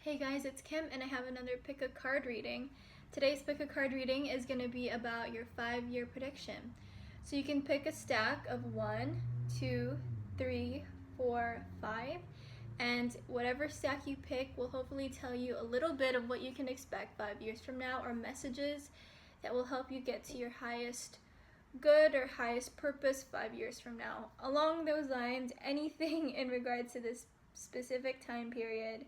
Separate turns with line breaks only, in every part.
Hey guys, it's Kim and I have another pick a card reading. Today's pick a card reading is going to be about your 5-year prediction. So you can pick a stack of 1, 2, 3, 4, 5, and whatever stack you pick will hopefully tell you a little bit of what you can expect 5 years from now, or messages that will help you get to your highest good or highest purpose 5 years from now. Along those lines, anything in regards to this specific time period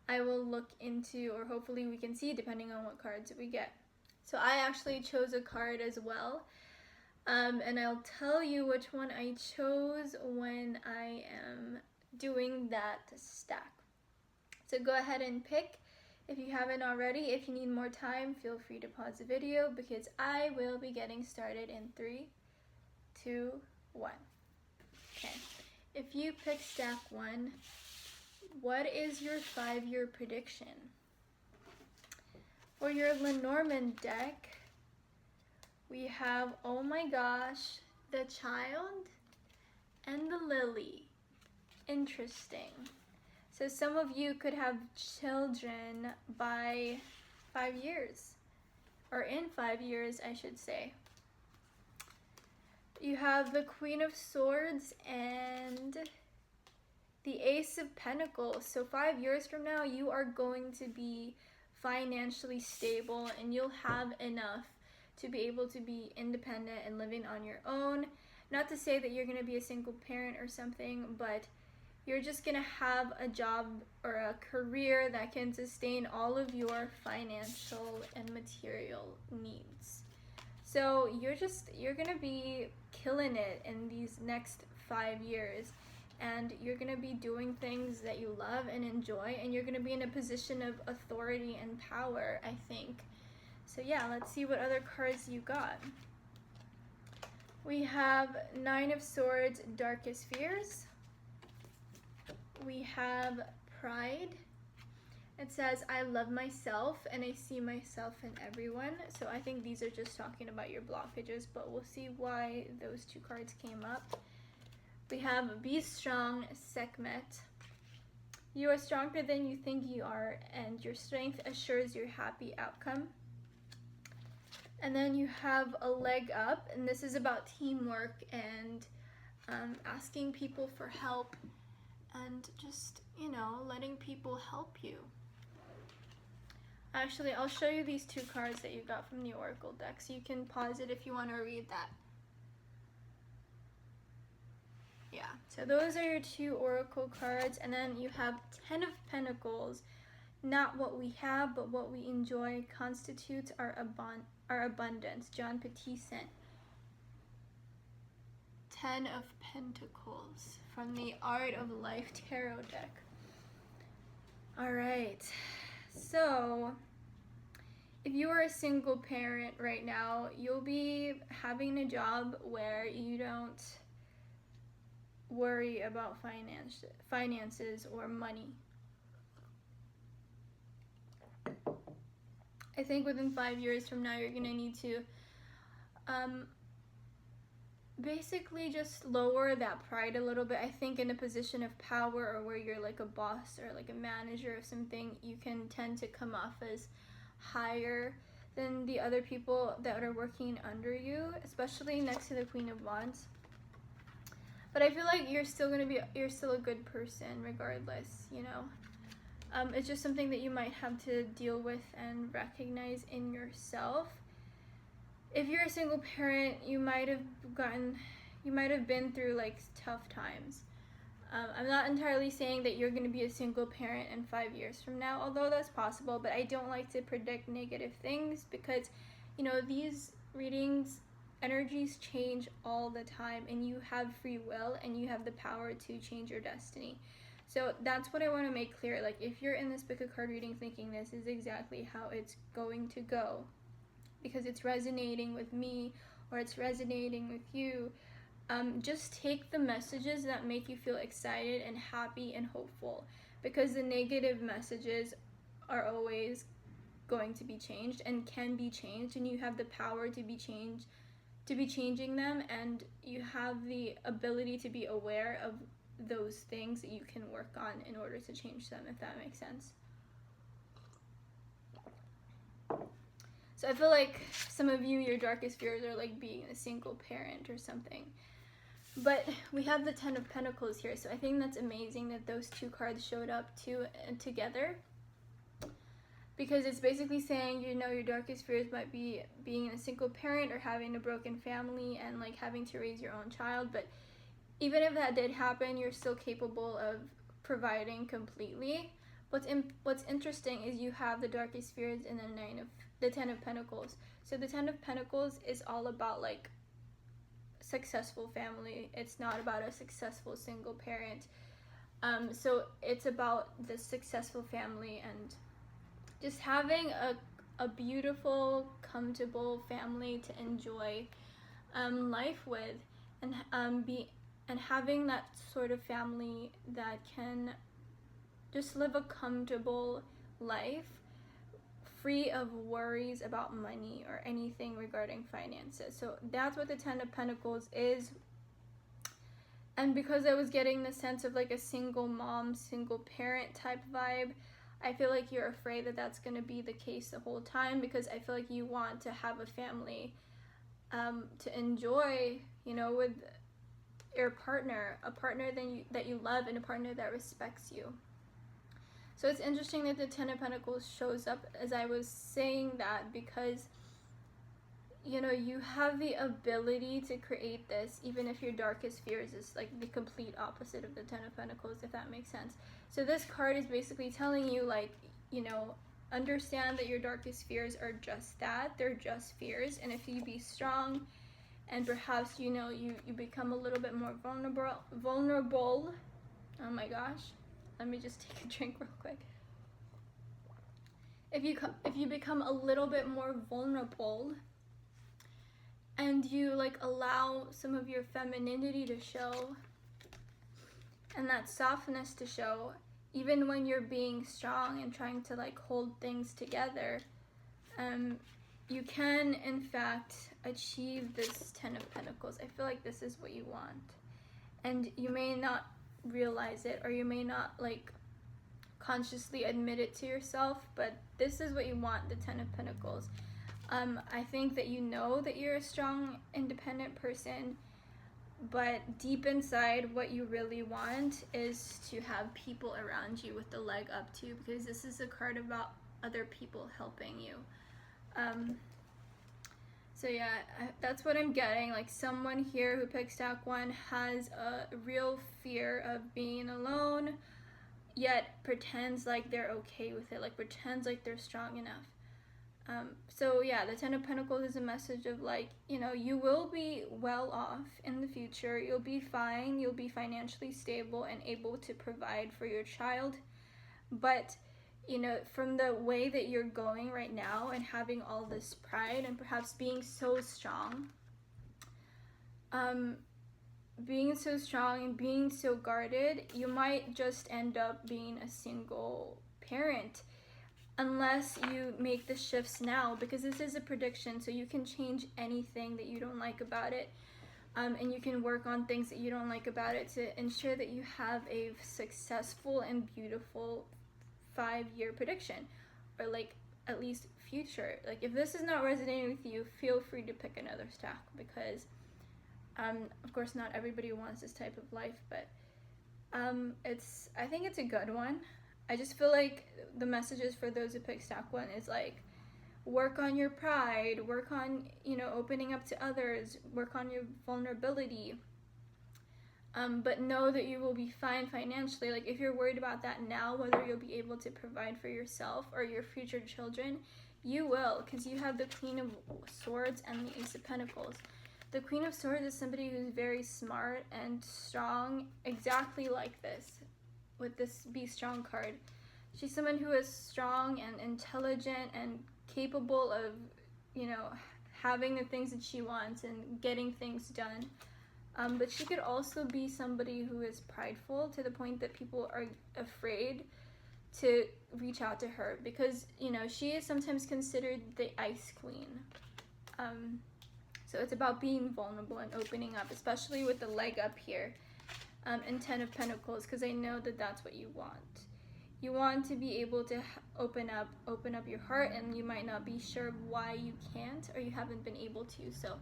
I will look into, or hopefully we can see depending on what cards we get. So I actually chose a card as well, and I'll tell you which one I chose when I am doing that stack. So go ahead and pick if you haven't already. If you need more time, feel free to pause the video because I will be getting started in 3, 2, 1. Okay, if you pick stack 1, what is your 5-year prediction? For your Lenormand deck, we have, oh my gosh, the Child and the Lily. Interesting. So some of you could have children by 5 years, or in 5 years, I should say. You have the Queen of Swords and the Ace of Pentacles. So 5 years from now, you are going to be financially stable and you'll have enough to be able to be independent and living on your own. Not to say that you're going to be a single parent or something, but you're just going to have a job or a career that can sustain all of your financial and material needs. So you're going to be killing it in these next 5 years. And you're going to be doing things that you love and enjoy, and you're going to be in a position of authority and power, I think. So yeah, let's see what other cards you got. We have 9 of Swords, Darkest Fears. We have Pride. It says, I love myself and I see myself in everyone. So I think these are just talking about your blockages, but we'll see why those two cards came up. We have Be Strong, Sekhmet. You are stronger than you think you are, and your strength assures your happy outcome. And then you have a Leg Up, and this is about teamwork and asking people for help and just, letting people help you. Actually, I'll show you these two cards that you got from the Oracle deck, so you can pause it if you want to read that. Yeah, so those are your 2 Oracle cards, and then you have 10 of Pentacles. Not what we have, but what we enjoy constitutes our abundance. John Petitson. 10 of Pentacles from the Art of Life Tarot deck. All right, so if you are a single parent right now, you'll be having a job where you don't worry about finances or money. I think within 5 years from now, you're going to need to basically just lower that pride a little bit. I think in a position of power, or where you're like a boss or like a manager or something, you can tend to come off as higher than the other people that are working under you, especially next to the Queen of Wands. But I feel like you're still a good person regardless, It's just something that you might have to deal with and recognize in yourself. If you're a single parent, you might have been through like tough times. I'm not entirely saying that you're going to be a single parent in 5 years from now, although that's possible, but I don't like to predict negative things because, these readings, energies change all the time, and you have free will and you have the power to change your destiny. So that's what I want to make clear. Like, if you're in this pick a card reading thinking this is exactly how it's going to go because it's resonating with me or it's resonating with you, just take the messages that make you feel excited and happy and hopeful, because the negative messages are always going to be changed and can be changed, and you have the power to be changing them, and you have the ability to be aware of those things that you can work on in order to change them, if that makes sense. So I feel like some of you, your darkest fears are like being a single parent or something. But we have the Ten of Pentacles here, so I think that's amazing that those two cards showed up together. Because it's basically saying, you know, your darkest fears might be being a single parent or having a broken family and like having to raise your own child. But even if that did happen, you're still capable of providing completely. What's interesting is you have the darkest fears in the Ten of Pentacles. So the Ten of Pentacles is all about like successful family. It's not about a successful single parent. So it's about the successful family and just having a beautiful, comfortable family to enjoy life with, and having that sort of family that can just live a comfortable life, free of worries about money or anything regarding finances. So that's what the Ten of Pentacles is. And because I was getting the sense of like a single mom, single parent type vibe, I feel like you're afraid that that's going to be the case the whole time, because I feel like you want to have a family to enjoy, you know, with your partner, a partner that you love and a partner that respects you. So it's interesting that the Ten of Pentacles shows up as I was saying that, because, you know, you have the ability to create this, even if your darkest fears is like the complete opposite of the Ten of Pentacles, if that makes sense. So this card is basically telling you, like, you know, understand that your darkest fears are just that. They're just fears. And if you be strong and perhaps, you know, you become a little bit more vulnerable. Oh my gosh. Let me just take a drink real quick. If you become a little bit more vulnerable and you like allow some of your femininity to show and that softness to show, even when you're being strong and trying to like hold things together, you can in fact achieve this Ten of Pentacles. I feel like this is what you want, and you may not realize it, or you may not like consciously admit it to yourself, but this is what you want, the Ten of Pentacles. I think that you know that you're a strong, independent person, but deep inside what you really want is to have people around you with the leg up to, because this is a card about other people helping you. So yeah, that's what I'm getting. Like, someone here who picked stack 1 has a real fear of being alone, yet pretends like they're okay with it, like pretends like they're strong enough. So yeah, the Ten of Pentacles is a message of like, you know, you will be well off in the future. You'll be fine. You'll be financially stable and able to provide for your child. But, you know, from the way that you're going right now and having all this pride and perhaps being so strong, and being so guarded, you might just end up being a single parent. Unless you make the shifts now, because this is a prediction, so you can change anything that you don't like about it, and you can work on things that you don't like about it to ensure that you have a successful and beautiful 5-year prediction, or like at least future. Like, if this is not resonating with you, feel free to pick another stack, because of course not everybody wants this type of life, but I think it's a good one. I just feel like the messages for those who pick stack 1 is like, work on your pride, work on, you know, opening up to others, work on your vulnerability, but know that you will be fine financially. Like, if you're worried about that now, whether you'll be able to provide for yourself or your future children, you will, because you have the Queen of Swords and the Ace of Pentacles. The Queen of Swords is somebody who's very smart and strong, exactly like this, with this Be Strong card. She's someone who is strong and intelligent and capable of, you know, having the things that she wants and getting things done. But she could also be somebody who is prideful to the point that people are afraid to reach out to her, because, you know, she is sometimes considered the Ice Queen. So it's about being vulnerable and opening up, especially with the leg up here. and Ten of Pentacles, because I know that that's what you want. You want to be able to open up your heart, and you might not be sure why you can't or you haven't been able to. So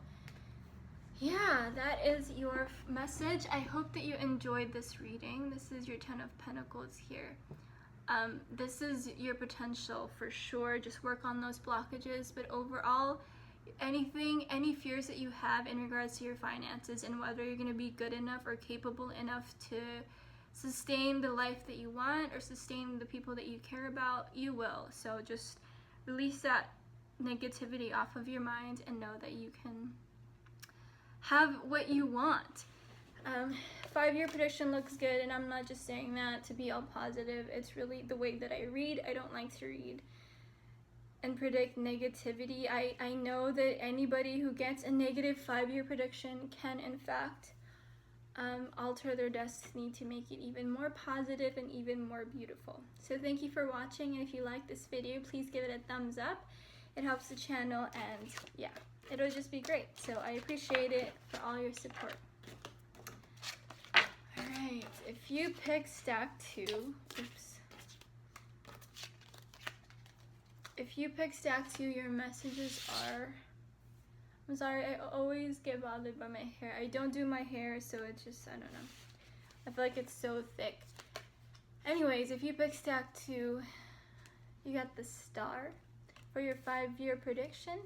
yeah, that is your message. I hope that you enjoyed this reading. This is your Ten of Pentacles here. This is your potential for sure. Just work on those blockages. But overall, any fears that you have in regards to your finances and whether you're going to be good enough or capable enough to sustain the life that you want or sustain the people that you care about, you will. So just release that negativity off of your mind and know that you can have what you want. 5-year prediction looks good, and I'm not just saying that to be all positive. It's really the way that I read. I don't like to read and predict negativity. I know that anybody who gets a negative 5-year prediction can in fact alter their destiny to make it even more positive and even more beautiful. So thank you for watching, and if you like this video, please give it a thumbs up. It helps the channel, and yeah, it'll just be great. So I appreciate it for all your support. Alright, if you pick stack 2, if you pick stack 2, your messages are, I'm sorry, I always get bothered by my hair. I don't do my hair, so it's just, I don't know. I feel like it's so thick. Anyways, if you pick stack 2, you got the star for your 5-year prediction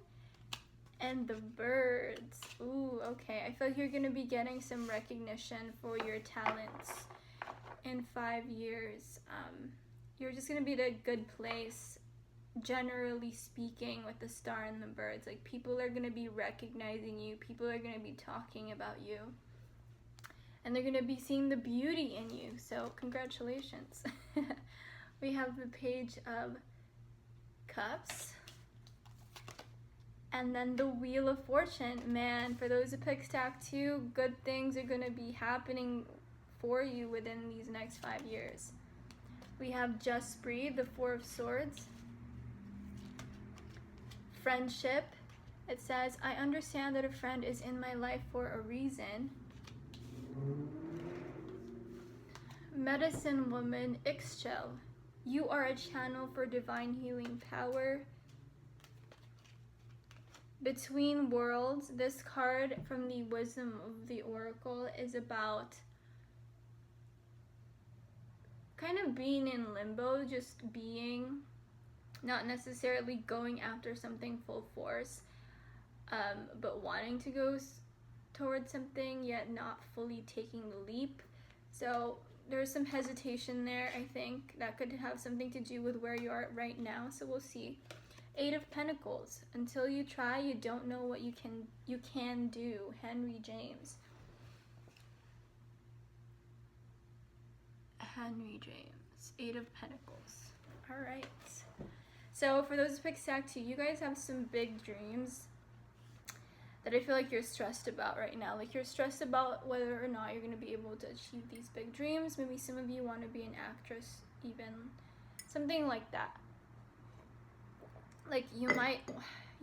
and the birds. Ooh, okay. I feel like you're going to be getting some recognition for your talents in 5 years. You're just going to be at a good place, generally speaking, with the star and the birds. Like, people are going to be recognizing you. People are going to be talking about you. And they're going to be seeing the beauty in you. So, congratulations. We have the Page of Cups. And then the Wheel of Fortune. Man, for those who pick stack 2, good things are going to be happening for you within these next 5 years. We have Just Breathe, the 4 of Swords. Friendship. It says, I understand that a friend is in my life for a reason. Medicine Woman, Ixchel. You are a channel for divine healing power. Between Worlds, this card from the Wisdom of the Oracle is about kind of being in limbo, just being, not necessarily going after something full force, but wanting to go towards something, yet not fully taking the leap. So there's some hesitation there, I think, that could have something to do with where you are right now, so we'll see. 8 of Pentacles. Until you try, you don't know what you can do. Henry James. Henry James. 8 of Pentacles. Alright. So for those who pick stack 2, you guys have some big dreams that I feel like you're stressed about right now. Like, you're stressed about whether or not you're going to be able to achieve these big dreams. Maybe some of you want to be an actress, even. Something like that. Like, you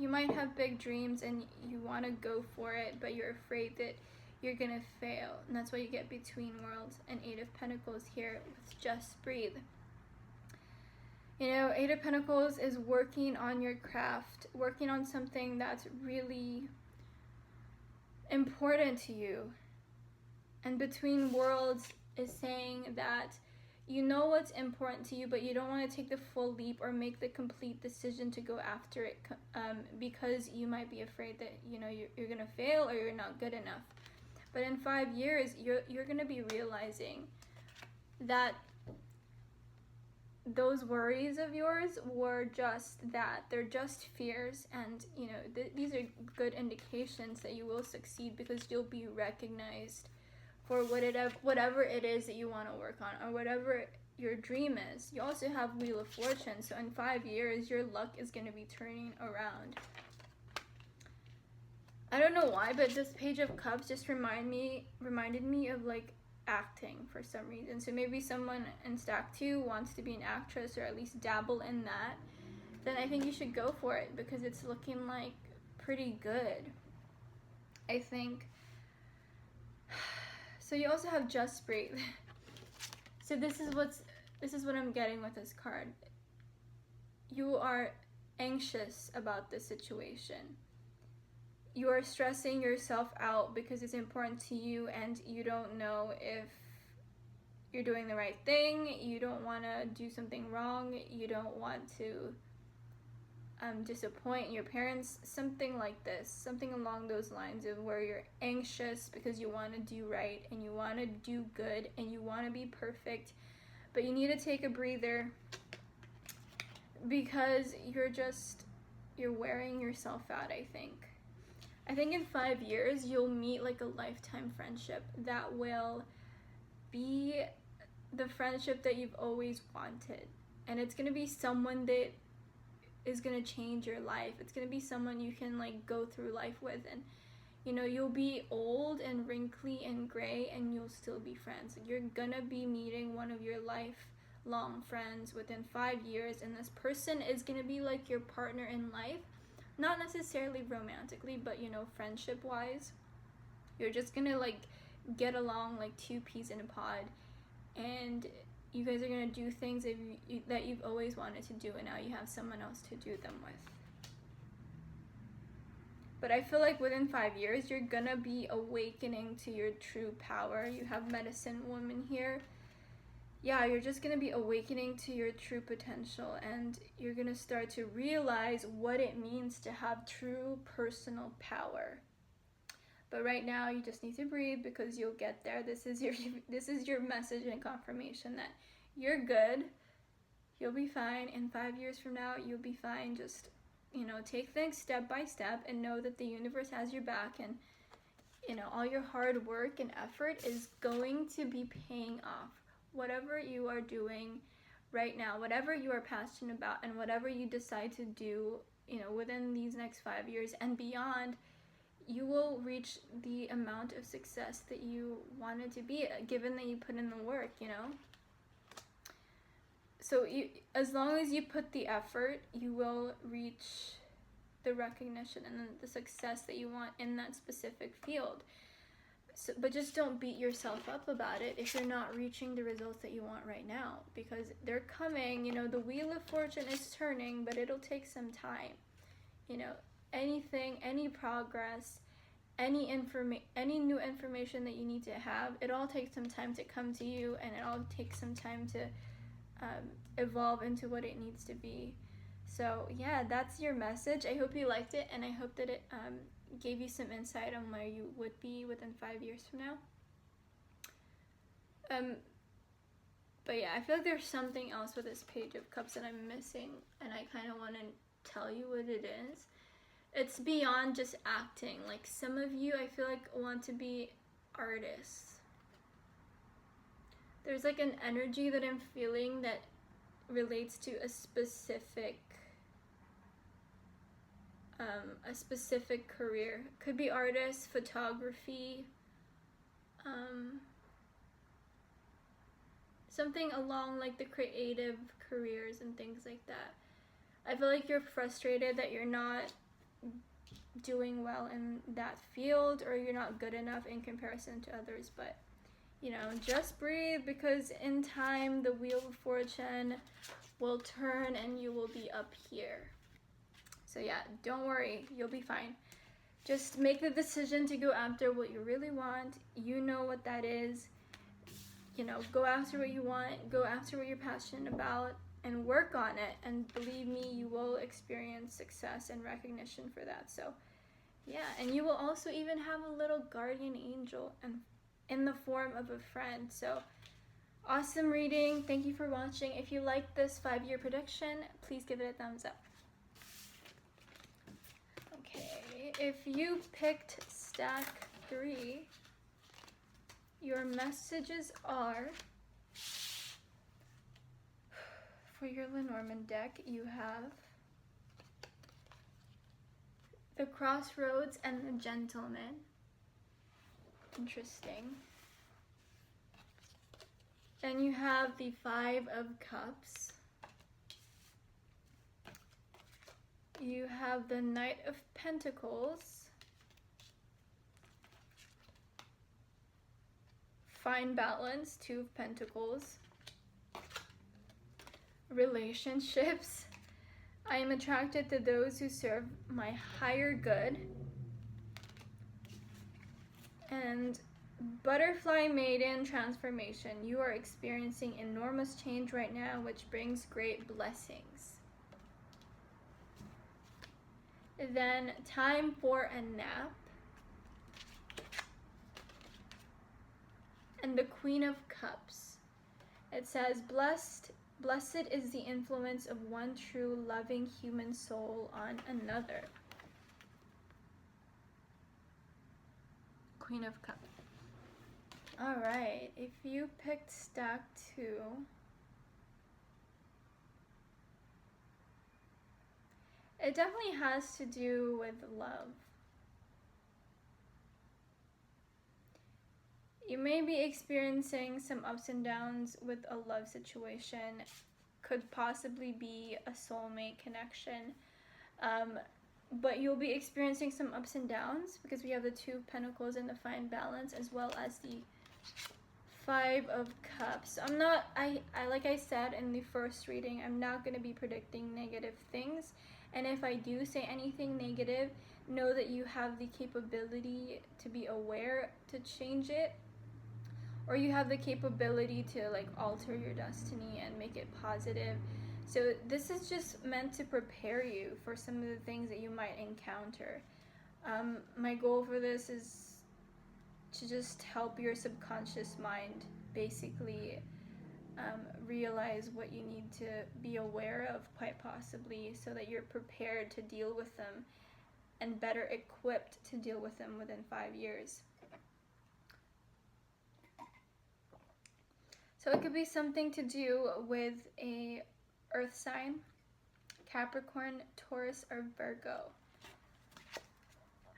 might have big dreams and you want to go for it, but you're afraid that you're gonna fail, and that's why you get Between Worlds and 8 of Pentacles here with Just Breathe. You know, 8 of Pentacles is working on your craft, working on something that's really important to you, and Between Worlds is saying that you know what's important to you, but you don't want to take the full leap or make the complete decision to go after it, because you might be afraid that, you know, you're going to fail or you're not good enough. But in 5 years, you're going to be realizing that those worries of yours were just that. They're just fears, and, you know, these are good indications that you will succeed, because you'll be recognized for whatever it is that you want to work on, or whatever your dream is. You also have Wheel of Fortune, so in 5 years, your luck is going to be turning around. I don't know why, but this Page of Cups just reminded me of, like, acting for some reason. So maybe someone in stack 2 wants to be an actress, or at least dabble in that. Then I think you should go for it, because it's looking like pretty good, I think. So you also have just breathe. So this is what I'm getting with this card. You are anxious about this situation. You are stressing yourself out because it's important to you and you don't know if you're doing the right thing. You don't want to do something wrong. You don't want to disappoint your parents. Something like this. Something along those lines of where you're anxious because you want to do right and you want to do good and you want to be perfect. But you need to take a breather because you're wearing yourself out, I think. I think in 5 years, you'll meet like a lifetime friendship that will be the friendship that you've always wanted. And it's going to be someone that is going to change your life. It's going to be someone you can like go through life with. And, you know, you'll be old and wrinkly and gray and you'll still be friends. You're going to be meeting one of your lifelong friends within 5 years. And this person is going to be like your partner in life. Not necessarily romantically, but, you know, friendship-wise. You're just gonna, like, get along like two peas in a pod. And you guys are gonna do things that you've always wanted to do, and now you have someone else to do them with. But I feel like within 5 years, you're gonna be awakening to your true power. You have medicine woman here. Yeah, you're just going to be awakening to your true potential and you're going to start to realize what it means to have true personal power. But right now you just need to breathe because you'll get there. This is your message and confirmation that you're good. You'll be fine. In 5 years from now, you'll be fine. Just, you know, take things step by step and know that the universe has your back and, you know, all your hard work and effort is going to be paying off. Whatever you are doing right now, whatever you are passionate about, and whatever you decide to do, you know, within these next 5 years and beyond, you will reach the amount of success that you wanted to be, given that you put in the work, you know? So as long as you put the effort, you will reach the recognition and the success that you want in that specific field. So, but just don't beat yourself up about it if you're not reaching the results that you want right now, because they're coming. You know, the wheel of fortune is turning, but it'll take some time. You know, anything, any progress, any new information that you need to have, it all takes some time to come to you, and it all takes some time to evolve into what it needs to be. So yeah, that's your message. I hope you liked it, and I hope that it gave you some insight on where you would be within 5 years from now. But yeah, I feel like there's something else with this Page of Cups that I'm missing, and I kind of want to tell you what it is. It's beyond just acting. Like, some of you, I feel like, want to be artists. There's like an energy that I'm feeling that relates to a specific career. Could be artist, photography, something along like the creative careers and things like that. I feel like you're frustrated that you're not doing well in that field, or you're not good enough in comparison to others, but you know, just breathe, because in time the wheel of fortune will turn and you will be up here. So yeah, don't worry, you'll be fine. Just make the decision to go after what you really want. You know what that is. You know, go after what you want, go after what you're passionate about, and work on it. And believe me, you will experience success and recognition for that. So yeah, and you will also even have a little guardian angel and in the form of a friend. So awesome reading. Thank you for watching. If you liked this 5-year prediction, please give it a thumbs up. Okay, if you picked stack 3, your messages are, for your Lenormand deck, you have the Crossroads and the Gentleman. Interesting. Then you have the 5 of Cups. You have the Knight of Pentacles, Find balance, Two of Pentacles. Relationships. I am attracted to those who serve my higher good. And Butterfly Maiden Transformation. You are experiencing enormous change right now, which brings great blessings. Then Time for a Nap. And the Queen of Cups. It says, Blessed is the influence of one true loving human soul on another. Queen of Cups. Alright, if you picked stack 2, it definitely has to do with love. You may be experiencing some ups and downs with a love situation. Could possibly be a soulmate connection. But you'll be experiencing some ups and downs because we have the Two of Pentacles and the Find Balance, as well as the Five of Cups. Like I said in the first reading, I'm not going to be predicting negative things. And if I do say anything negative, know that you have the capability to be aware to change it. Or you have the capability to like alter your destiny and make it positive. So this is just meant to prepare you for some of the things that you might encounter. My goal for this is to just help your subconscious mind basically realize what you need to be aware of, quite possibly, so that you're prepared to deal with them and better equipped to deal with them within 5 years. So it could be something to do with a earth sign, Capricorn, Taurus, or Virgo.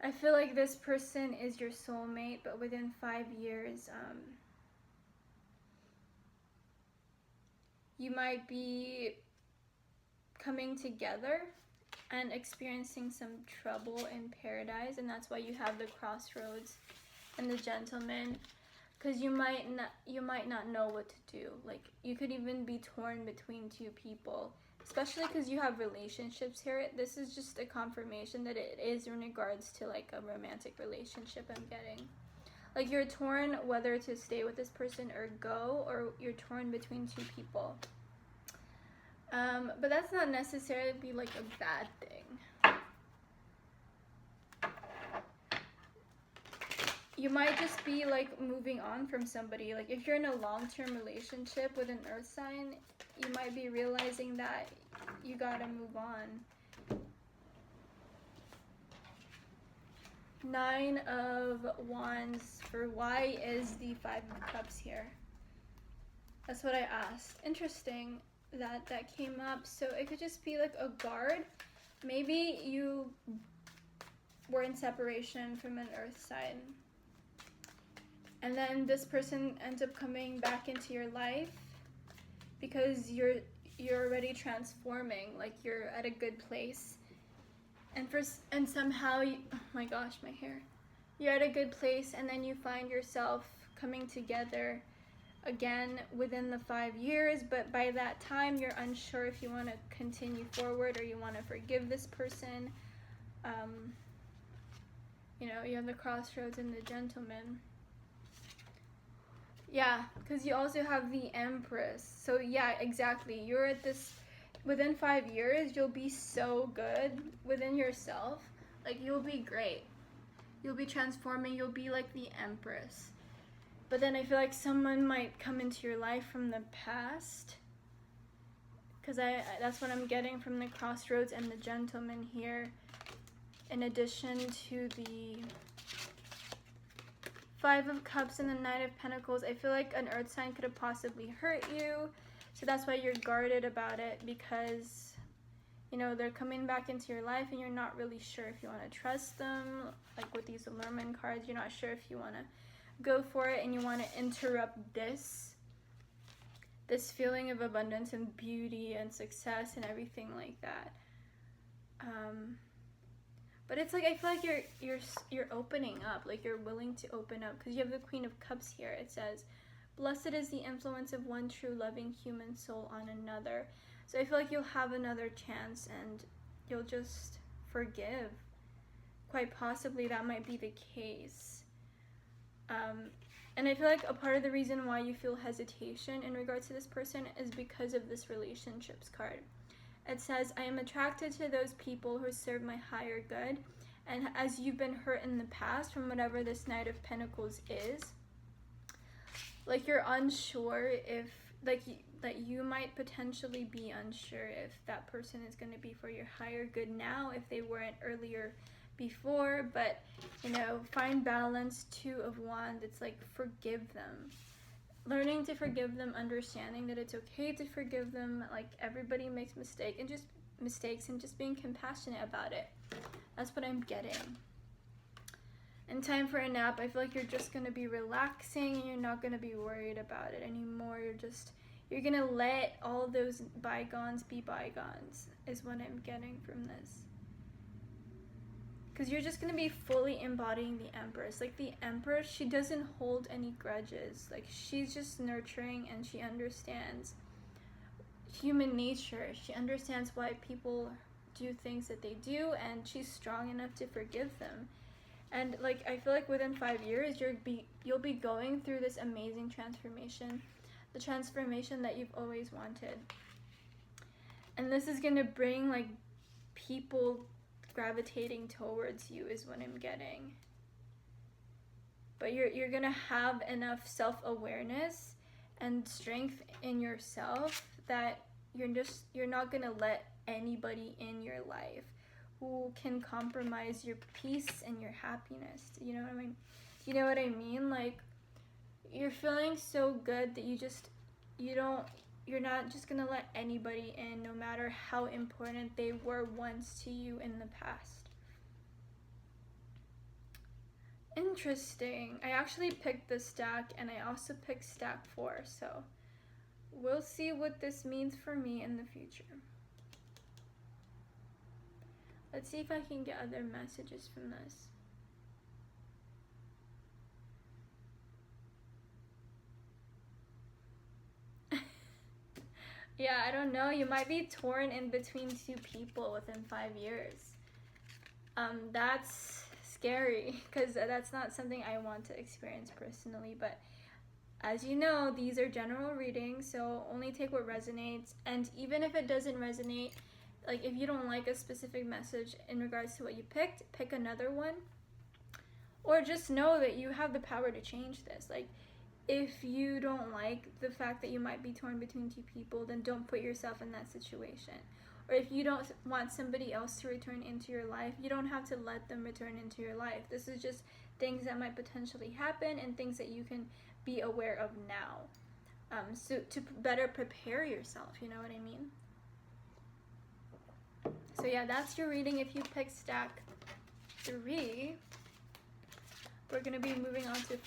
I feel like this person is your soulmate, but within 5 years, you might be coming together and experiencing some trouble in paradise, and that's why you have the Crossroads and the Gentleman, because you might not know what to do. Like, you could even be torn between two people, especially because you have relationships here. This is just a confirmation that it is in regards to like a romantic relationship I'm getting. Like, you're torn whether to stay with this person or go, or you're torn between two people. But that's not necessarily be like a bad thing. You might just be like moving on from somebody. Like, if you're in a long-term relationship with an earth sign, you might be realizing that you gotta move on. 9 of Wands. For why is the 5 of Cups here? That's what I asked. Interesting that came up. So it could just be like a guard. Maybe you were in separation from an earth sign, and then this person ends up coming back into your life because you're already transforming. Like, you're at a good place, and somehow oh my gosh, my hair. You're at a good place, and then you find yourself coming together again within the 5 years, but by that time you're unsure if you want to continue forward or you want to forgive this person. You have the Crossroads and the Gentleman. Yeah, because you also have the Empress. So yeah, exactly. You're at this, within 5 years, you'll be so good within yourself. Like, you'll be great. You'll be transforming. You'll be like the Empress. But then I feel like someone might come into your life from the past, because that's what I'm getting from the Crossroads and the Gentleman here, in addition to the 5 of Cups and the Knight of Pentacles. I feel like an earth sign could have possibly hurt you, so that's why you're guarded about it, because they're coming back into your life and you're not really sure if you want to trust them. Like with these Allurement cards, you're not sure if you want to go for it, and you want to interrupt this feeling of abundance and beauty and success and everything like that. But it's like, I feel like you're opening up, like you're willing to open up, because you have the Queen of Cups here. It says, blessed is the influence of one true loving human soul on another. So I feel like you'll have another chance and you'll just forgive. Quite possibly that might be the case. And I feel like a part of the reason why you feel hesitation in regards to this person is because of this relationships card. It says, I am attracted to those people who serve my higher good. And as you've been hurt in the past from whatever this Knight of Pentacles is, like you're unsure if, like you might potentially be unsure if that person is going to be for your higher good now, if they weren't earlier before. But, you know, find balance. Two of Wands, it's like forgive them. Learning to forgive them, understanding that it's okay to forgive them. Like, everybody makes mistakes and just being compassionate about it. That's what I'm getting. And time for a nap. I feel like you're just going to be relaxing and you're not going to be worried about it anymore. You're going to let all those bygones be bygones, is what I'm getting from this. Because you're just going to be fully embodying the Empress. Like, the Empress, she doesn't hold any grudges. Like, she's just nurturing, and she understands human nature. She understands why people do things that they do, and she's strong enough to forgive them. And, like, I feel like within 5 years, you'll be going through this amazing transformation. The transformation that you've always wanted. And this is going to bring, like, people gravitating towards you, is what I'm getting. But you're gonna have enough self-awareness and strength in yourself that you're not gonna let anybody in your life who can compromise your peace and your happiness. You know what I mean? You know what I mean? Like, you're feeling so good that you're not just gonna let anybody in, no matter how important they were once to you in the past. Interesting. I actually picked this stack, and I also picked stack 4, so we'll see what this means for me in the future. Let's see if I can get other messages from this. Yeah, I don't know. You might be torn in between two people within 5 years. That's scary, because that's not something I want to experience personally. But as you know, these are general readings, so only take what resonates. And even if it doesn't resonate, like if you don't like a specific message in regards to what you picked, pick another one. Or just know that you have the power to change this. Like, if you don't like the fact that you might be torn between two people, then don't put yourself in that situation. Or if you don't want somebody else to return into your life, you don't have to let them return into your life. This is just things that might potentially happen and things that you can be aware of now. So to better prepare yourself, you know what I mean? So yeah, that's your reading if you pick stack 3. We're going to be moving on to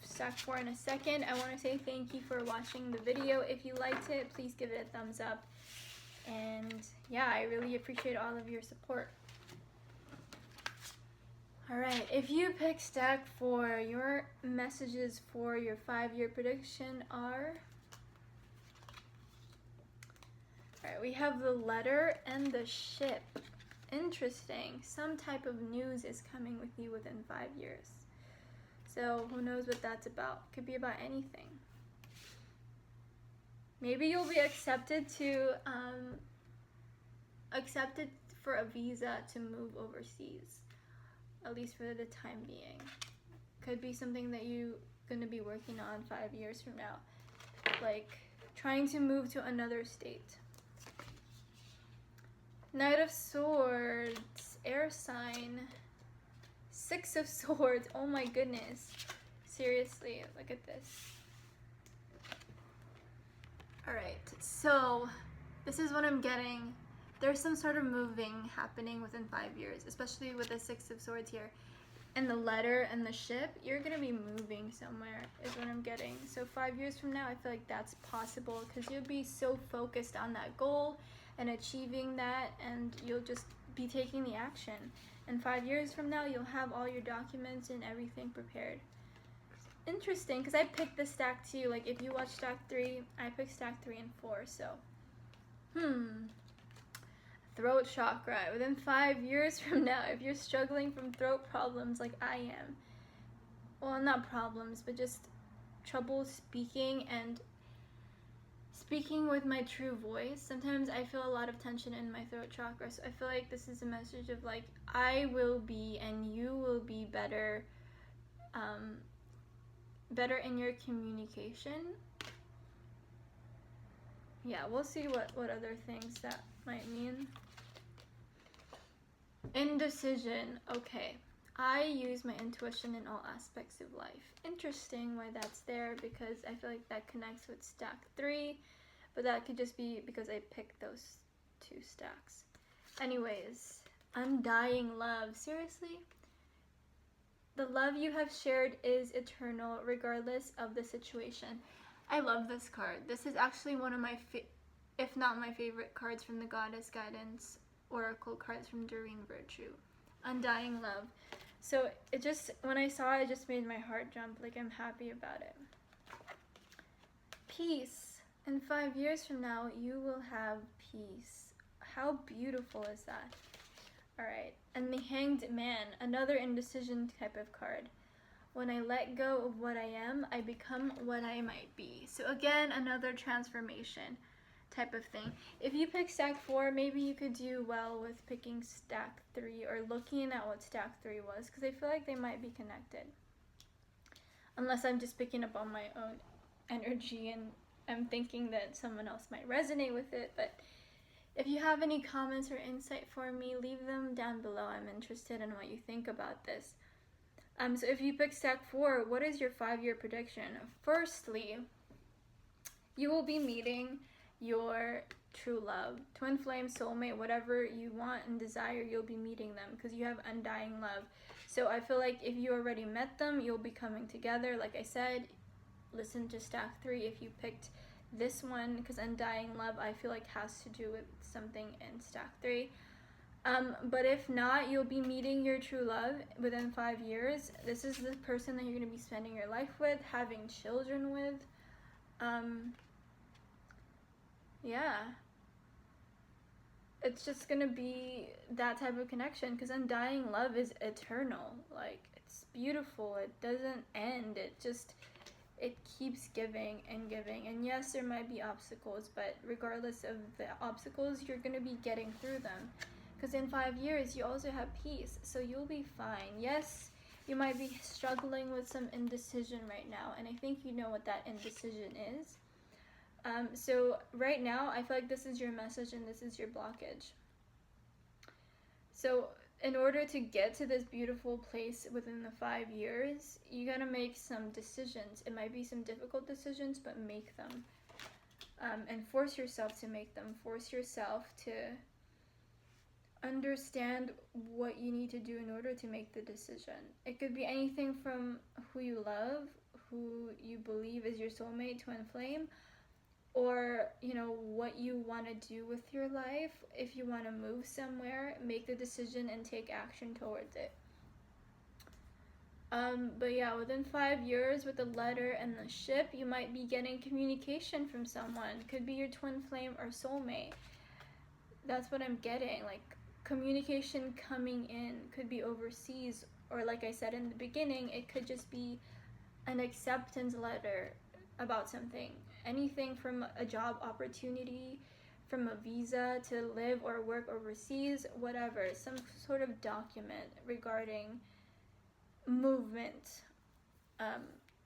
stack 4 in a second. I want to say thank you for watching the video. If you liked it, please give it a thumbs up. And yeah, I really appreciate all of your support. Alright, if you pick stack 4, your messages for your 5-year prediction are... Alright, we have the letter and the ship. Interesting. Some type of news is coming with you within 5 years. So who knows what that's about. Could be about anything. Maybe you'll be accepted for a visa to move overseas. At least for the time being. Could be something that you're going to be working on 5 years from now. Like trying to move to another state. Knight of Swords, air sign, 6 of Swords, oh my goodness. Seriously, look at this. Alright, so this is what I'm getting. There's some sort of moving happening within 5 years, especially with the 6 of Swords here. And the letter and the ship, you're going to be moving somewhere is what I'm getting. So 5 years from now, I feel like that's possible because you'll be so focused on that goal and achieving that, and you'll just be taking the action. And 5 years from now, you'll have all your documents and everything prepared. Interesting, because I picked the stack too. Like, if you watch stack 3, I picked stack 3 and 4, so. Throat chakra. Within 5 years from now, if you're struggling from throat problems like I am, well, not problems, but just trouble speaking and speaking with my true voice, sometimes I feel a lot of tension in my throat chakra. So I feel like this is a message of like, I will be and you will be better, better in your communication. Yeah, we'll see what other things that might mean. Indecision. Okay. I use my intuition in all aspects of life. Interesting why that's there, because I feel like that connects with stack 3, but that could just be because I picked those 2 stacks. Anyways, undying love. Seriously? The love you have shared is eternal regardless of the situation. I love this card. This is actually one of my, if not my favorite cards from the Goddess Guidance Oracle cards from Doreen Virtue. Undying love. So it just, when I saw it, it just made my heart jump. Like, I'm happy about it. Peace. In 5 years from now, you will have peace. How beautiful is that? Alright. And the Hanged Man. Another indecision type of card. When I let go of what I am, I become what I might be. So again, another transformation type of thing. If you pick stack 4, maybe you could do well with picking stack 3 or looking at what stack 3 was, because I feel like they might be connected. Unless I'm just picking up on my own energy and I'm thinking that someone else might resonate with it. But if you have any comments or insight for me, leave them down below. I'm interested in what you think about this. So if you pick stack 4, what is your 5-year prediction? Firstly, you will be meeting your true love, twin flame, soulmate, whatever you want and desire, you'll be meeting them because you have undying love. So I feel like if you already met them, you'll be coming together. Like I said, listen to stack 3 if you picked this one, because undying love I feel like has to do with something in stack 3. But if not, you'll be meeting your true love within 5 years. This is the person that you're going to be spending your life with, having children with. Yeah. It's just going to be that type of connection, because undying love is eternal. Like, it's beautiful. It doesn't end. It keeps giving and giving. And yes, there might be obstacles, but regardless of the obstacles, you're going to be getting through them. Because in 5 years, you also have peace, so you'll be fine. Yes, you might be struggling with some indecision right now, and I think you know what that indecision is. So right now, I feel like this is your message and this is your blockage. So in order to get to this beautiful place within the 5 years, you gotta make some decisions. It might be some difficult decisions, but make them. And force yourself to make them. Force yourself to understand what you need to do in order to make the decision. It could be anything from who you love, who you believe is your soulmate, twin flame, or, you know, what you want to do with your life. If you want to move somewhere, make the decision and take action towards it. But yeah, within 5 years with the letter and the ship, you might be getting communication from someone. Could be your twin flame or soulmate. That's what I'm getting. Like, communication coming in. Could be overseas, or like I said in the beginning, it could just be an acceptance letter about something. Anything from a job opportunity, from a visa to live or work overseas, whatever. Some sort of document regarding movement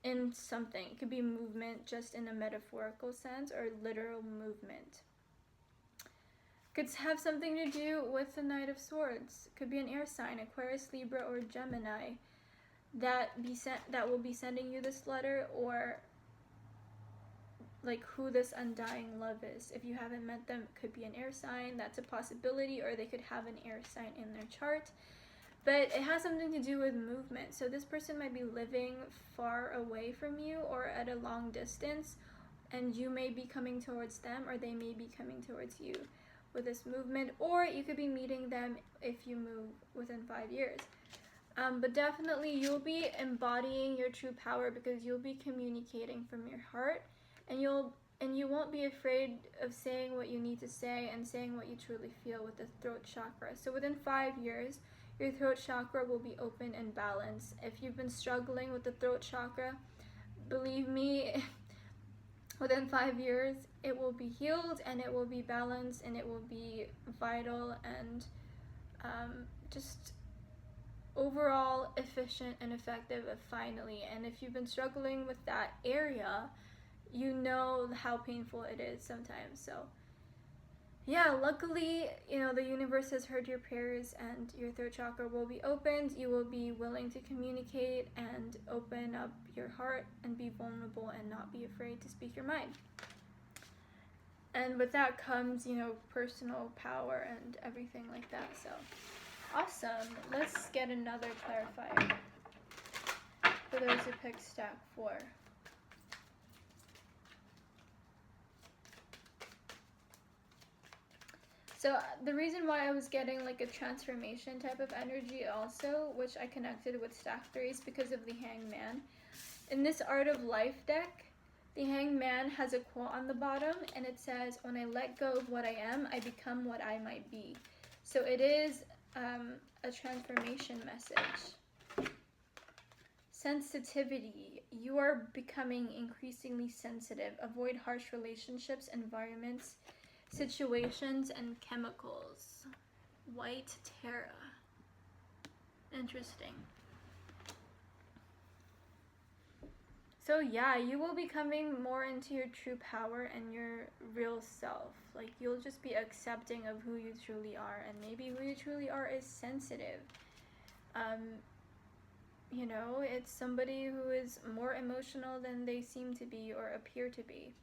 in something. It could be movement just in a metaphorical sense, or literal movement. Could have something to do with the Knight of Swords. Could be an air sign, Aquarius, Libra, or Gemini that will be sending you this letter, or like who this undying love is. If you haven't met them, it could be an air sign. That's a possibility, or they could have an air sign in their chart. But it has something to do with movement. So this person might be living far away from you or at a long distance, and you may be coming towards them, or they may be coming towards you. with this movement, or you could be meeting them if you move within 5 years. But definitely you'll be embodying your true power because you'll be communicating from your heart, and you won't be afraid of saying what you need to say and saying what you truly feel with the throat chakra. So within 5 years, your throat chakra will be open and balanced. If you've been struggling with the throat chakra, believe me, within 5 years, it will be healed and it will be balanced and it will be vital and just overall efficient and effective finally. And if you've been struggling with that area, you know how painful it is sometimes. So yeah, luckily, the universe has heard your prayers and your throat chakra will be opened. You will be willing to communicate and open up your heart and be vulnerable and not be afraid to speak your mind. And with that comes, personal power and everything like that. So awesome. Let's get another clarifier for those who picked stack 4. So the reason why I was getting like a transformation type of energy also, which I connected with stack 3, is because of the Hangman. In this Art of Life deck, the Hangman has a quote on the bottom, and it says, "When I let go of what I am, I become what I might be." So it is a transformation message. Sensitivity. You are becoming increasingly sensitive. Avoid harsh relationships, environments, situations, and chemicals. White Terra. Interesting. So yeah, you will be coming more into your true power and your real self. Like, you'll just be accepting of who you truly are, and maybe who you truly are is sensitive. It's somebody who is more emotional than they seem to be or appear to be.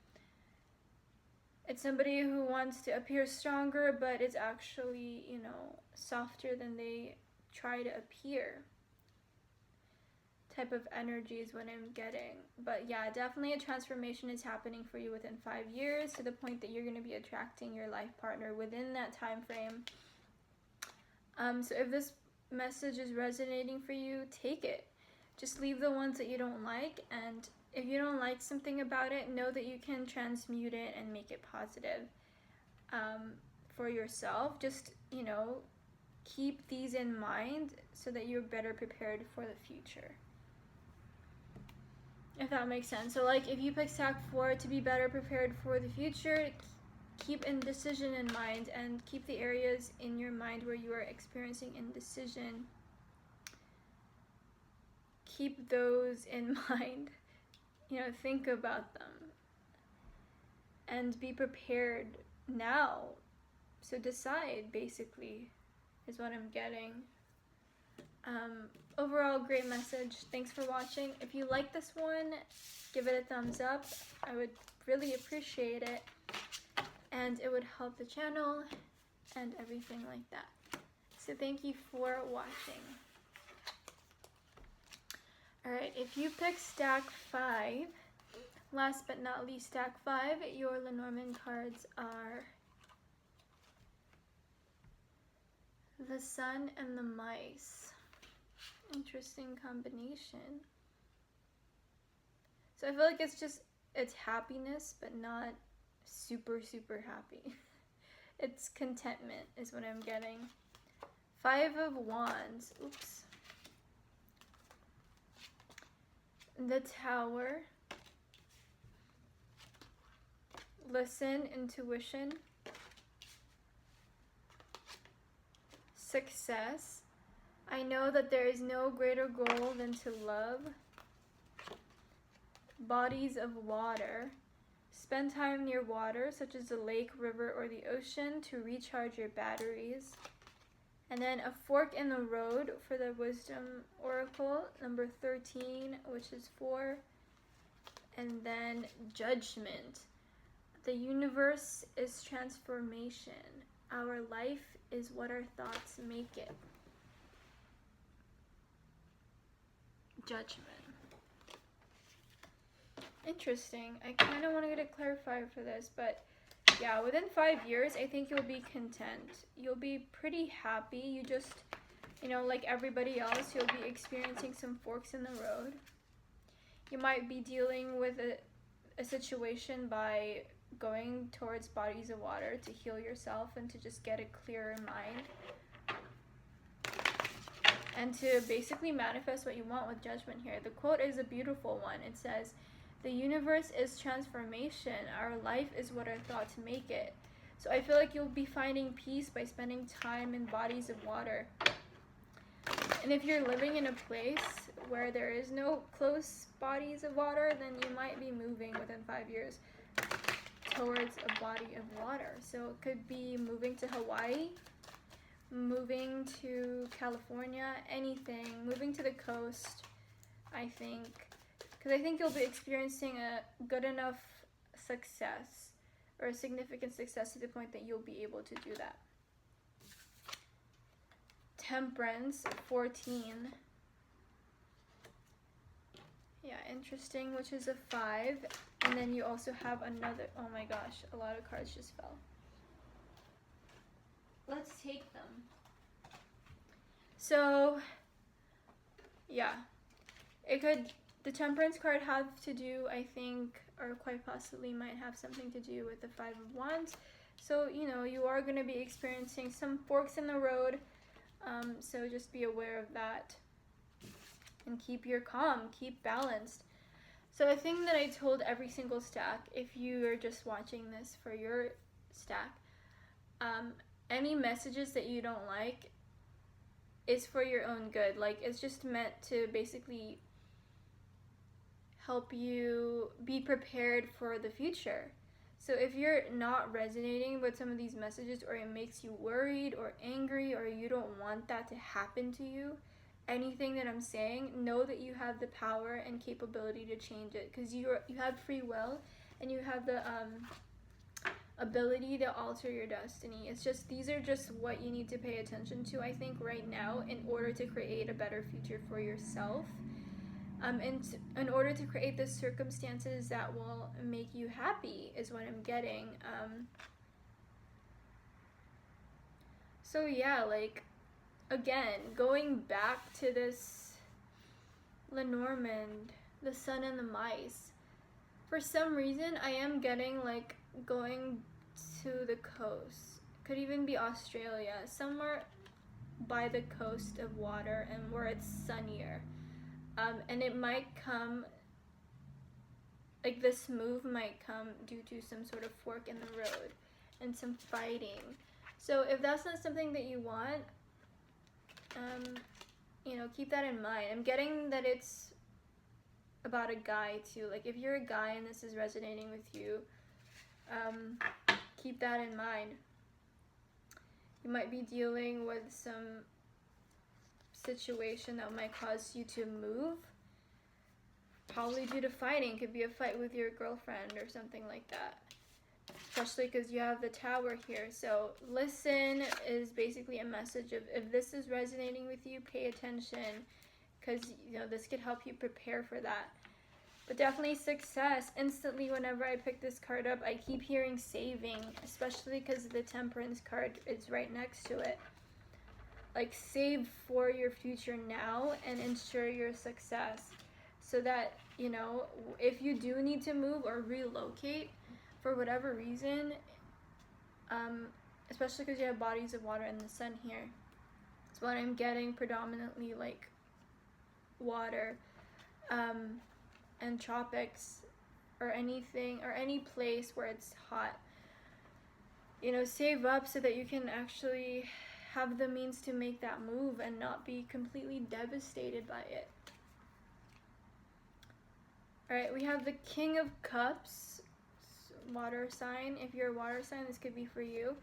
It's somebody who wants to appear stronger, but is actually, softer than they try to appear. Type of energy is what I'm getting. But yeah, definitely a transformation is happening for you within 5 years, to the point that you're going to be attracting your life partner within that time frame. So if this message is resonating for you, take it. Just leave the ones that you don't like, and if you don't like something about it, know that you can transmute it and make it positive for yourself. Just, keep these in mind so that you're better prepared for the future. If that makes sense. So like, if you pick stack 4 to be better prepared for the future, keep indecision in mind and keep the areas in your mind where you are experiencing indecision. Keep those in mind. Think about them and be prepared now. So decide, basically, is what I'm getting. Overall, great message. Thanks for watching. If you like this one, give it a thumbs up. I would really appreciate it, and it would help the channel and everything like that. So thank you for watching. Alright, if you pick stack 5, last but not least stack 5, your Lenormand cards are the Sun and the Mice. Interesting combination. So I feel like it's happiness, but not super happy. It's contentment is what I'm getting. 5 of Wands. Oops. The Tower. Listen, intuition. Success. I know that there is no greater goal than to love. Bodies of water. Spend time near water, such as the lake, river, or the ocean, to recharge your batteries. And then a fork in the road for the Wisdom Oracle, number 13, which is 4. And then Judgment. The universe is transformation. Our life is what our thoughts make it. Judgment. Interesting. I kind of want to get a clarifier for this, but Yeah, within 5 years, I think you'll be content. You'll be pretty happy. You just, like everybody else, you'll be experiencing some forks in the road. You might be dealing with a situation by going towards bodies of water to heal yourself and to just get a clearer mind. And to basically manifest what you want with Judgment here. The quote is a beautiful one. It says, "The universe is transformation. Our life is what our thoughts make it." So I feel like you'll be finding peace by spending time in bodies of water. And if you're living in a place where there is no close bodies of water, then you might be moving within 5 years towards a body of water. So it could be moving to Hawaii, moving to California, anything, moving to the coast, I think. Because I think you'll be experiencing a good enough success or a significant success to the point that you'll be able to do that. Temperance, 14. Yeah, interesting, which is a 5. And then you also have another, oh my gosh, a lot of cards just fell. Let's take them. So, yeah, the Temperance card have to do, I think, or quite possibly might have something to do with the 5 of Wands. So, you are going to be experiencing some forks in the road. So just be aware of that. And keep your calm, keep balanced. So a thing that I told every single stack, if you are just watching this for your stack, any messages that you don't like is for your own good. Like, it's just meant to basically help you be prepared for the future. So if you're not resonating with some of these messages, or it makes you worried or angry, or you don't want that to happen to you, anything that I'm saying, know that you have the power and capability to change it, because you have free will and you have the ability to alter your destiny. It's just, these are just what you need to pay attention to, I think, right now in order to create a better future for yourself. And in order to create the circumstances that will make you happy is what I'm getting. So yeah, like, again, going back to this Lenormand, the sun and the mice, for some reason I am getting like going to the coast. Could even be Australia, somewhere by the coast of water and where it's sunnier. And it might come, like, this move might come due to some sort of fork in the road and some fighting. So if that's not something that you want, keep that in mind. I'm getting that it's about a guy too. Like, if you're a guy and this is resonating with you, keep that in mind. You might be dealing with some situation that might cause you to move, probably due to fighting. Could be a fight with your girlfriend or something like that, especially because you have the Tower here. So listen is basically a message of, if this is resonating with you, pay attention, because this could help you prepare for that. But definitely success. Instantly, whenever I pick this card up, I keep hearing saving, especially because the Temperance card is right next to it. Like, save for your future now and ensure your success, so that, if you do need to move or relocate for whatever reason, especially because you have bodies of water and the sun here, it's what I'm getting, predominantly like water, and tropics, or anything, or any place where it's hot. Save up so that you can actually have the means to make that move and not be completely devastated by it. Alright, we have the King of Cups, water sign. If you're a water sign, this could be for you.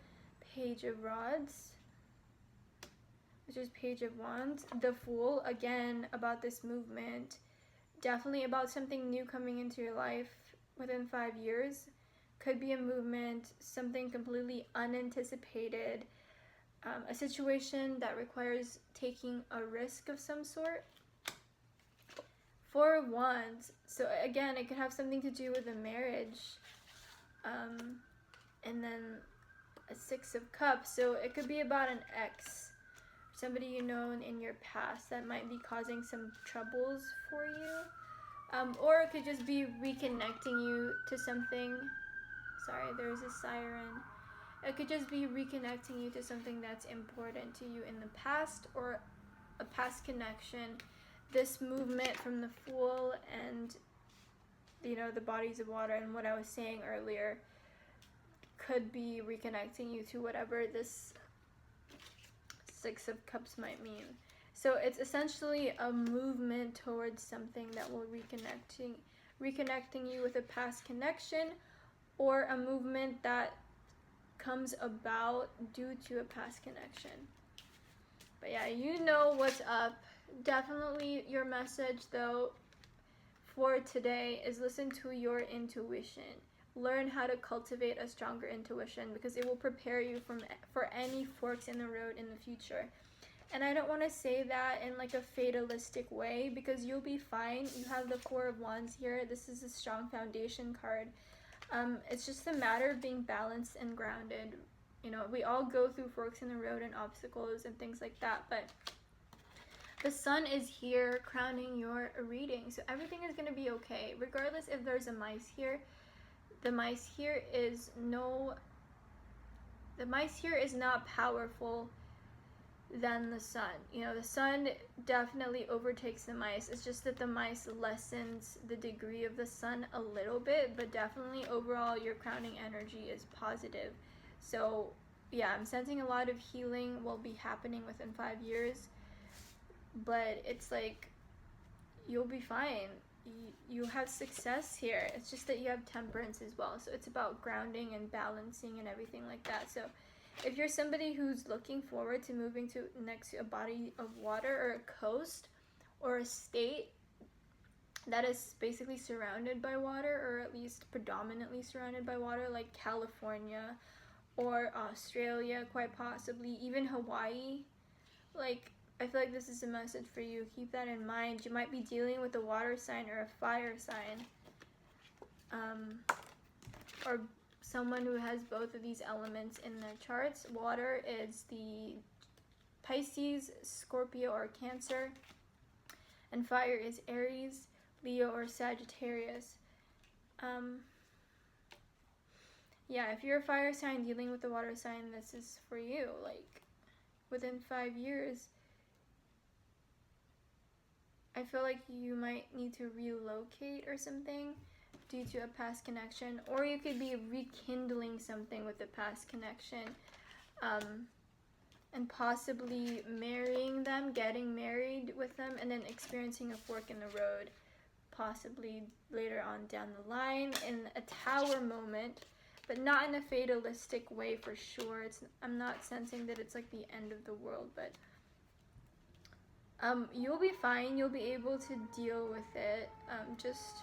Page of Rods, which is Page of Wands. The Fool, again, about this movement. Definitely about something new coming into your life within 5 years. Could be a movement, something completely unanticipated, a situation that requires taking a risk of some sort. 4 of Wands, so again, it could have something to do with a marriage. And then a Six of Cups. So it could be about an ex, somebody you know in your past that might be causing some troubles for you. Or it could just be reconnecting you to something. Sorry, there's a siren. It could just be reconnecting you to something that's important to you in the past, or a past connection. This movement from the Fool and, the bodies of water and what I was saying earlier could be reconnecting you to whatever this Six of Cups might mean. So it's essentially a movement towards something that will reconnecting you with a past connection, or a movement that comes about due to a past connection. But yeah, you know what's up. Definitely your message though for today is listen to your intuition. Learn how to cultivate a stronger intuition, because it will prepare you for any forks in the road in the future. And I don't want to say that in like a fatalistic way, because you'll be fine. You have the Four of Wands here. This is a strong foundation card. It's just a matter of being balanced and grounded. We all go through forks in the road and obstacles and things like that, but the sun is here crowning your reading, so everything is going to be okay, regardless if there's a mice here. The mice here is not powerful than the sun. The sun definitely overtakes the mice. It's just that the mice lessens the degree of the sun a little bit, but definitely overall your crowning energy is positive. So yeah, I'm sensing a lot of healing will be happening within 5 years, but it's like you'll be fine. You have success here. It's just that you have temperance as well, so it's about grounding and balancing and everything like that. So if you're somebody who's looking forward to moving to next to a body of water, or a coast, or a state that is basically surrounded by water, or at least predominantly surrounded by water, like California or Australia, quite possibly, even Hawaii, I feel like this is a message for you. Keep that in mind. You might be dealing with a water sign or a fire sign, or someone who has both of these elements in their charts. Water is the Pisces, Scorpio, or Cancer, and fire is Aries, Leo, or Sagittarius. Yeah, if you're a fire sign dealing with a water sign, this is for you. Within 5 years, I feel like you might need to relocate or something due to a past connection, or you could be rekindling something with a past connection, and possibly marrying them, getting married with them, and then experiencing a fork in the road, possibly later on down the line in a tower moment, but not in a fatalistic way for sure. I'm not sensing that it's like the end of the world, but you'll be fine. You'll be able to deal with it. Just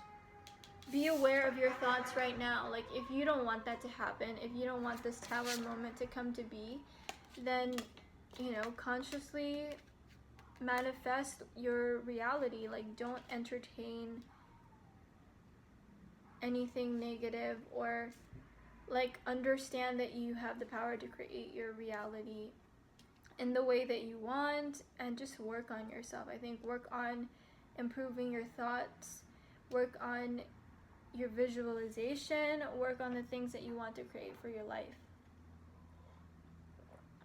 be aware of your thoughts right now. If you don't want that to happen, if you don't want this tower moment to come to be, then consciously manifest your reality. Don't entertain anything negative, or understand that you have the power to create your reality in the way that you want, and just work on yourself. I think work on improving your thoughts, work on your visualization, work on the things that you want to create for your life,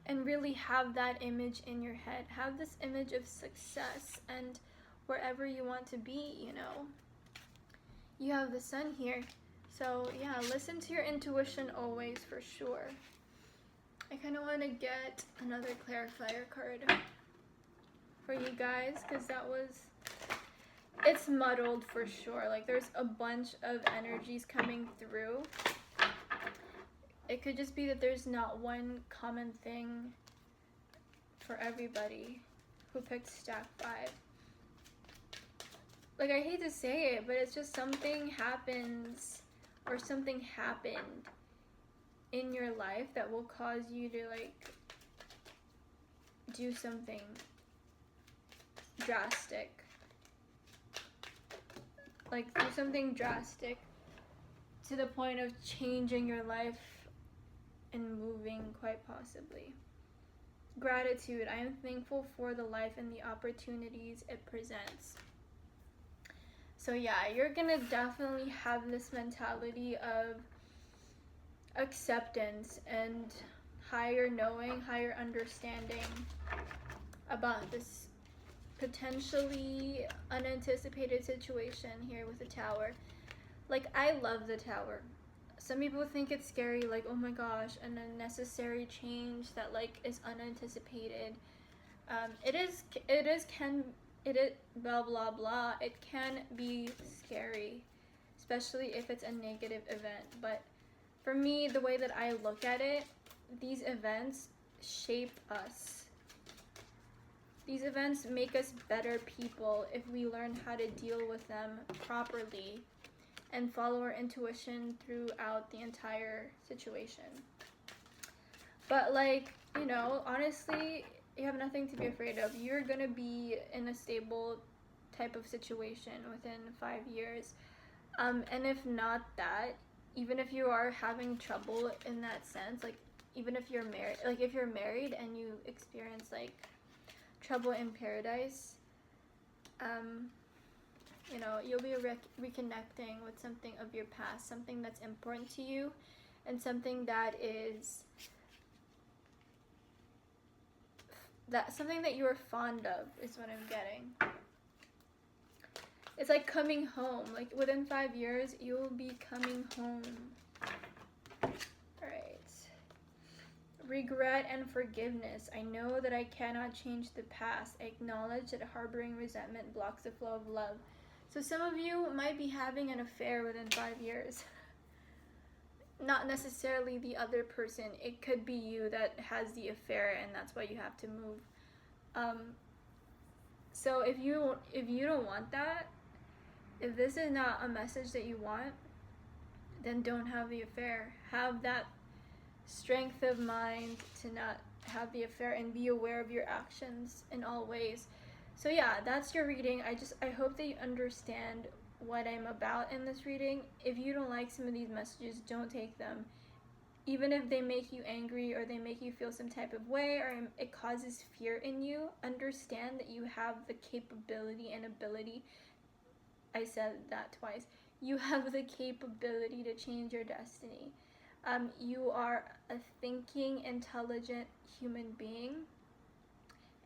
and really have that image in your head. Have this image of success and wherever you want to be. You have the sun here, so yeah, listen to your intuition always, for sure. I kind of want to get another clarifier card for you guys, because it's muddled for sure. There's a bunch of energies coming through. It could just be that there's not one common thing for everybody who picked stack 5. I hate to say it, but it's just something happens, or something happened in your life that will cause you to do something drastic. Do something drastic to the point of changing your life and moving, quite possibly. Gratitude. I am thankful for the life and the opportunities it presents. So yeah, you're gonna definitely have this mentality of acceptance and higher knowing, higher understanding about this potentially unanticipated situation here with the Tower. Like, I love the Tower. Some people think it's scary, like, oh my gosh, an unnecessary change that, like, is unanticipated. Blah, blah, blah. It can be scary, especially if it's a negative event. But for me, the way that I look at it, these events shape us. These events make us better people if we learn how to deal with them properly and follow our intuition throughout the entire situation. But, like, you know, honestly, you have nothing to be afraid of. You're gonna be in a stable type of situation within 5 years. And if not that, even if you are having trouble in that sense, like, even if you're married, like, if you're married and you experience, like, trouble in paradise, you know, you'll be reconnecting with something of your past, something that's important to you, and something that is something that you are fond of is what I'm getting. It's like coming home. Like, within 5 years, you'll be coming home. Alright. Regret and forgiveness. I know that I cannot change the past. I acknowledge that harboring resentment blocks the flow of love. So some of you might be having an affair within 5 years. Not necessarily the other person. It could be you that has the affair, and that's why you have to move. So if you don't want that, if this is not a message that you want, then don't have the affair. Have that strength of mind to not have the affair and be aware of your actions in all ways. So yeah, that's your reading. I hope that you understand what I'm about in this reading. If you don't like some of these messages, don't take them. Even if they make you angry or they make you feel some type of way or it causes fear in you, understand that you have the capability and ability. I said that twice. You have the capability to change your destiny. You are a thinking, intelligent human being,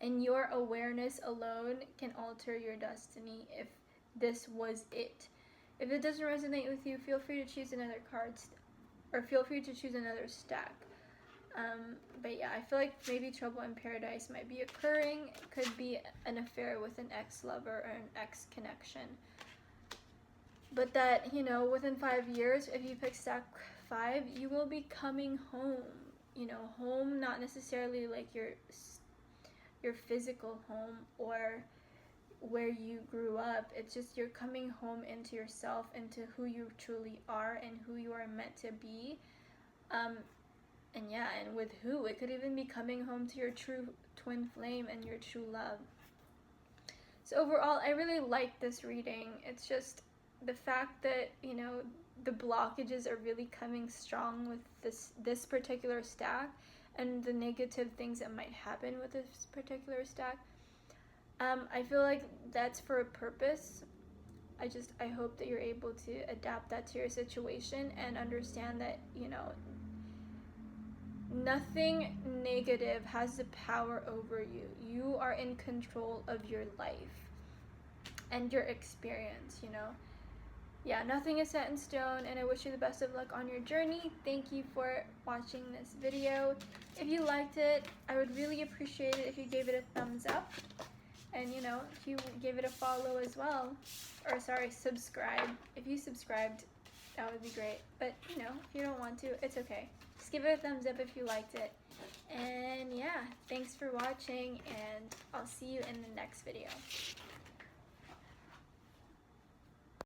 and your awareness alone can alter your destiny if this was it. If it doesn't resonate with you, feel free to choose another card, or feel free to choose another stack. But yeah, I feel like maybe trouble in paradise might be occurring. It could be an affair with an ex-lover or an ex-connection. But that, you know, within 5 years, if you pick stack 5, you will be coming home. You know, home, not necessarily like your physical home or where you grew up. It's just you're coming home into yourself, into who you truly are and who you are meant to be. And yeah, and with who? It could even be coming home to your true twin flame and your true love. So overall, I really like this reading. It's just the fact that, you know, the blockages are really coming strong with this particular stack and the negative things that might happen with this particular stack. I feel like that's for a purpose. I hope that you're able to adapt that to your situation and understand that, you know, nothing negative has the power over you. You are in control of your life and your experience, you know. Yeah, nothing is set in stone, and I wish you the best of luck on your journey. Thank you for watching this video. If you liked it, I would really appreciate it if you gave it a thumbs up. And, you know, if you gave it a follow as well. Or, sorry, subscribe. If you subscribed, that would be great. But, you know, if you don't want to, it's okay. Just give it a thumbs up if you liked it. And, yeah, thanks for watching, and I'll see you in the next video.